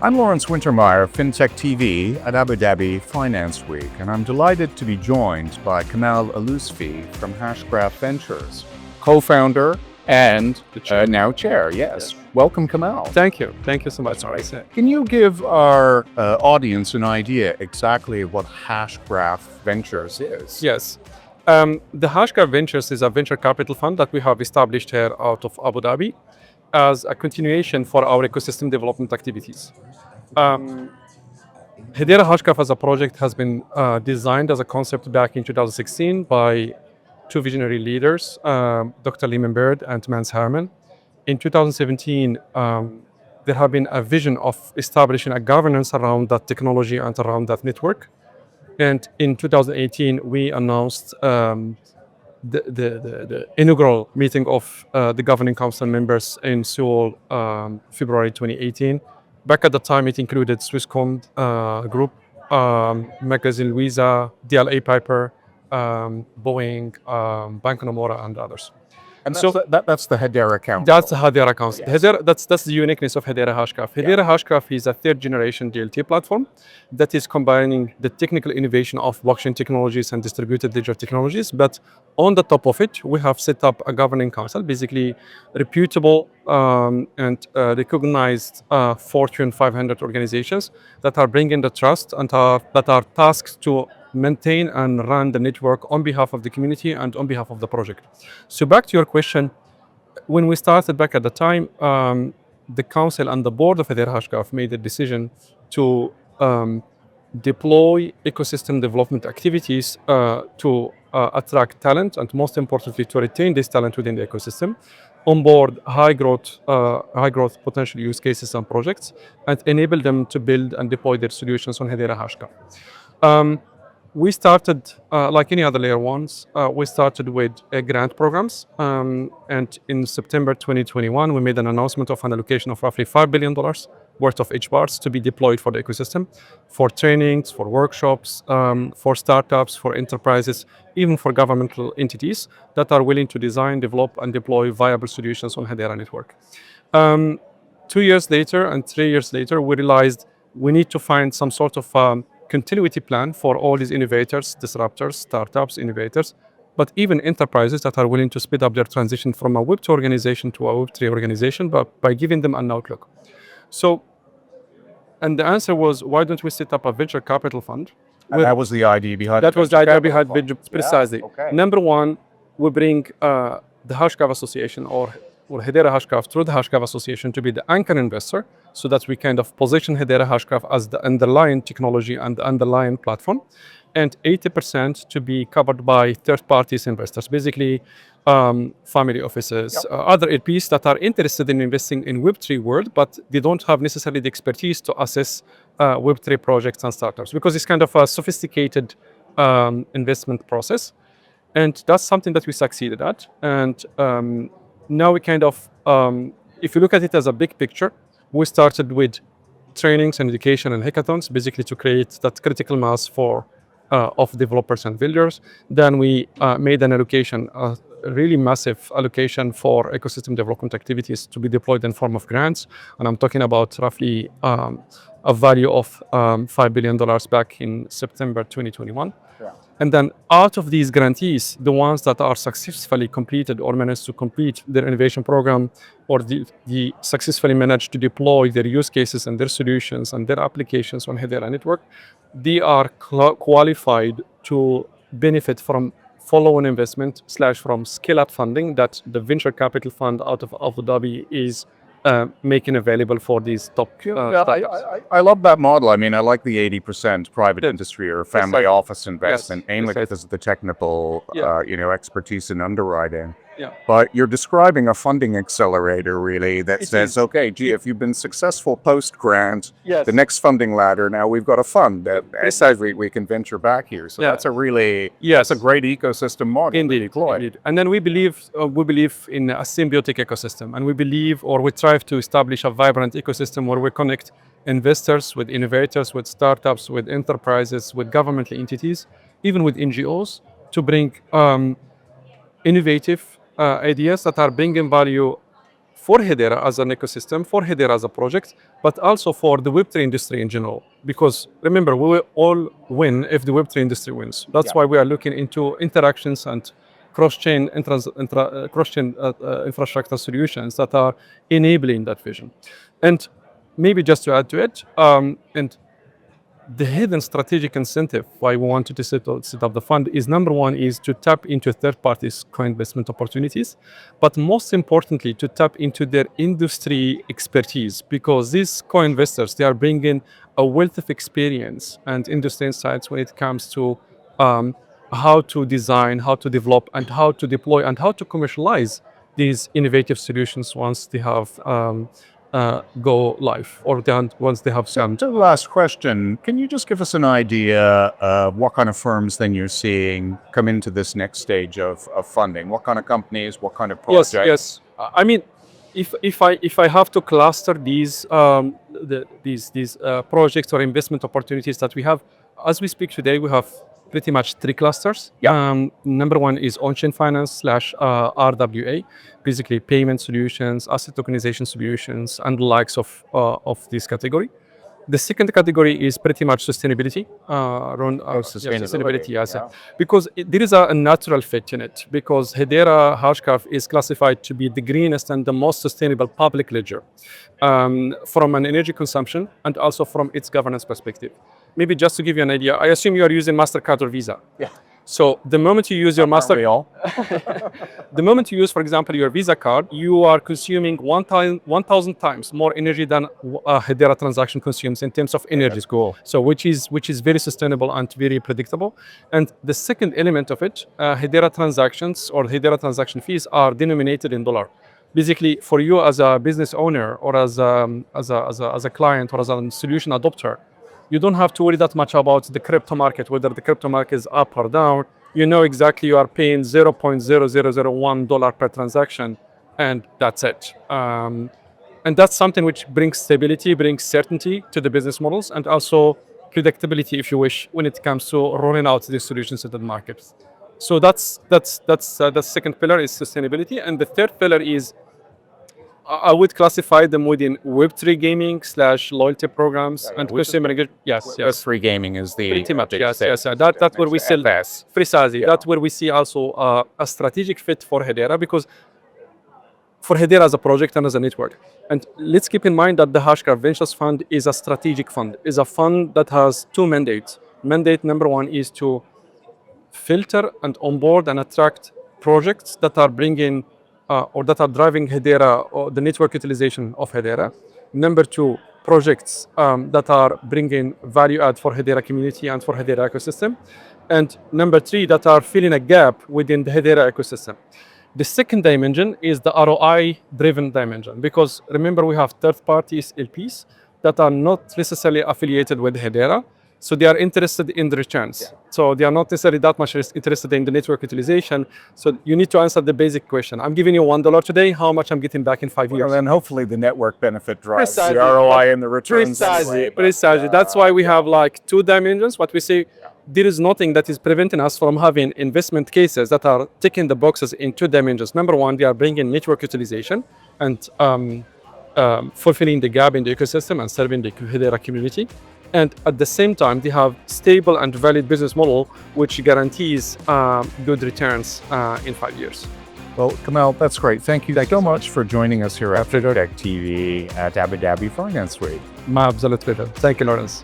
I'm Lawrence Wintermeyer, FintechTV at Abu Dhabi Finance Week, and I'm delighted to be joined by Kamal Youssefi from Hashgraph Ventures, co-founder and now chair. Yes. Welcome, Kamal. Thank you. Thank you so much. Can you give our audience an idea exactly what Hashgraph Ventures is? Yes. The Hashgraph Ventures is a venture capital fund that we have established here out of Abu Dhabi as a continuation for our ecosystem development activities. Hedera Hashgraph as a project has been designed as a concept back in 2016 by two visionary leaders, Dr. Leemon Baird and Mance Harmon. In 2017, there have been a vision of establishing a governance around that technology and around that network. And in 2018, we announced the inaugural meeting of the governing council members in Seoul, February 2018. Back at the time, it included Swisscom Group, Magazine Luiza, DLA Piper, Boeing, Bank Nomura, and others. And that's the Hedera Council. That's the Hedera Council. Yes. That's the uniqueness of Hedera Hashgraph. Hedera Hashgraph is a third-generation DLT platform that is combining the technical innovation of blockchain technologies and distributed ledger technologies. But on the top of it, we have set up a governing council, basically reputable and recognized Fortune 500 organizations that are bringing the trust and that are tasked to maintain and run the network on behalf of the community and on behalf of the project. So back to your question, when we started back at the time, the council and the board of Hedera Hashgraph made a decision to deploy ecosystem development activities to attract talent and most importantly to retain this talent within the ecosystem, onboard high growth potential use cases and projects, and enable them to build and deploy their solutions on Hedera Hashgraph. We started, like any other layer ones, we started with grant programs. And in September 2021, we made an announcement of an allocation of roughly $5 billion worth of HBARs to be deployed for the ecosystem, for trainings, for workshops, for startups, for enterprises, even for governmental entities that are willing to design, develop, and deploy viable solutions on Hedera network. 2 years later and 3 years later, we realized we need to find some sort of continuity plan for all these innovators, disruptors, startups, innovators, but even enterprises that are willing to speed up their transition from a Web2 organization to a Web3 organization, but by giving them an outlook. So, and the answer was, why don't we set up a venture capital fund? And that was the idea behind That was the idea behind precisely. Yeah, okay. Number one, we bring the Hashgraph Association or Hedera Hashgraph through the Hashgraph Association to be the anchor investor, so that we kind of position Hedera Hashgraph as the underlying technology and the underlying platform, and 80% to be covered by third-party investors, basically family offices, other LPs that are interested in investing in Web3 world, but they don't have necessarily the expertise to assess Web3 projects and startups, because it's kind of a sophisticated investment process. And that's something that we succeeded at. And now we kind of, if you look at it as a big picture, we started with trainings and education and hackathons, basically to create that critical mass of developers and builders. Then we made an allocation, a really massive allocation for ecosystem development activities to be deployed in form of grants. And I'm talking about roughly a value of $5 billion back in September 2021. Yeah. And then out of these grantees, the ones that are successfully completed or managed to complete their innovation program, or the successfully managed to deploy their use cases and their solutions and their applications on Hedera network, they are qualified to benefit from follow-on investment / from scale-up funding that the venture capital fund out of Abu Dhabi is making available for these top startups. I love that model. I mean, I like the 80% private industry or family office investment, mainly because of the technical expertise in underwriting. Yeah. But you're describing a funding accelerator, really, that says, okay, gee, if you've been successful post-grant, the next funding ladder, now we've got a fund that says we can venture back here. So that's a really, that's a great ecosystem model. Indeed. And then we believe in a symbiotic ecosystem, and we believe, or we strive to establish a vibrant ecosystem where we connect investors with innovators, with startups, with enterprises, with governmental entities, even with NGOs, to bring innovative ideas that are bringing value for Hedera as an ecosystem, for Hedera as a project, but also for the Web3 industry in general. Because remember, we will all win if the Web3 industry wins. That's why we are looking into interactions and cross-chain infrastructure solutions that are enabling that vision. And maybe just to add to it, and the hidden strategic incentive why we wanted to set up the fund is, number one, is to tap into third parties' co-investment opportunities, but most importantly, to tap into their industry expertise, because these co-investors, they are bringing a wealth of experience and industry insights when it comes to how to design, how to develop, and how to deploy, and how to commercialize these innovative solutions once they have go live, or once they have some. So the last question, can you just give us an idea of what kind of firms then you're seeing come into this next stage of funding? What kind of companies, what kind of projects? Yes. I mean, if I have to cluster these projects or investment opportunities that we have, as we speak today, we have pretty much three clusters. Number one is on-chain finance / RWA, basically payment solutions, asset tokenization solutions, and the likes of this category. The second category is pretty much sustainability, around sustainability, yes. Because there is a natural fit in it, because Hedera Hashgraph is classified to be the greenest and the most sustainable public ledger from an energy consumption and also from its governance perspective. Maybe just to give you an idea, I assume you are using MasterCard or Visa. Yeah. So the moment you use your the moment you use, for example, your Visa card, you are consuming 1,000 times more energy than a Hedera transaction consumes in terms of energy. That's cool. So which is very sustainable and very predictable. And the second element of it, Hedera transactions or Hedera transaction fees are denominated in dollar. Basically, for you as a business owner or as a client or as a solution adopter, you don't have to worry that much about the crypto market, whether the crypto market is up or down. You know exactly you are paying $0.0001 per transaction, and that's it. And that's something which brings stability, brings certainty to the business models, and also predictability, if you wish, when it comes to rolling out these solutions into the market. So that's the second pillar is sustainability, and the third pillar is, I would classify them within Web3 gaming / loyalty programs and consumer engagement. Yes. Web3 gaming is the pretty much. Yes. That's where we see precisely. Yeah. That's where we see also a strategic fit for Hedera, because for Hedera as a project and as a network. And let's keep in mind that the Hashgraph Ventures Fund is a strategic fund. Is a fund that has two mandates. Mandate number one is to filter and onboard and attract projects that are bringing or that are driving Hedera or the network utilization of Hedera. Number two, projects that are bringing value add for Hedera community and for Hedera ecosystem. And number three, that are filling a gap within the Hedera ecosystem. The second dimension is the ROI-driven dimension, because remember, we have third parties, LPs, that are not necessarily affiliated with Hedera. So they are interested in the returns. Yeah. So they are not necessarily that much interested in the network utilization. So you need to answer the basic question. I'm giving you $1 today. How much I'm getting back in 5 years? Well, then hopefully the network benefit drives the ROI and the returns. Precisely. That's why we have like two dimensions. What we say, there is nothing that is preventing us from having investment cases that are ticking the boxes in two dimensions. Number one, they are bringing network utilization and fulfilling the gap in the ecosystem and serving the Hedera community. And at the same time, they have stable and valid business model, which guarantees good returns in 5 years. Well, Kamal, that's great. Thank you so much for joining us here at FintechTV at Abu Dhabi Finance Week. My absolute pleasure. Thank you, Lawrence.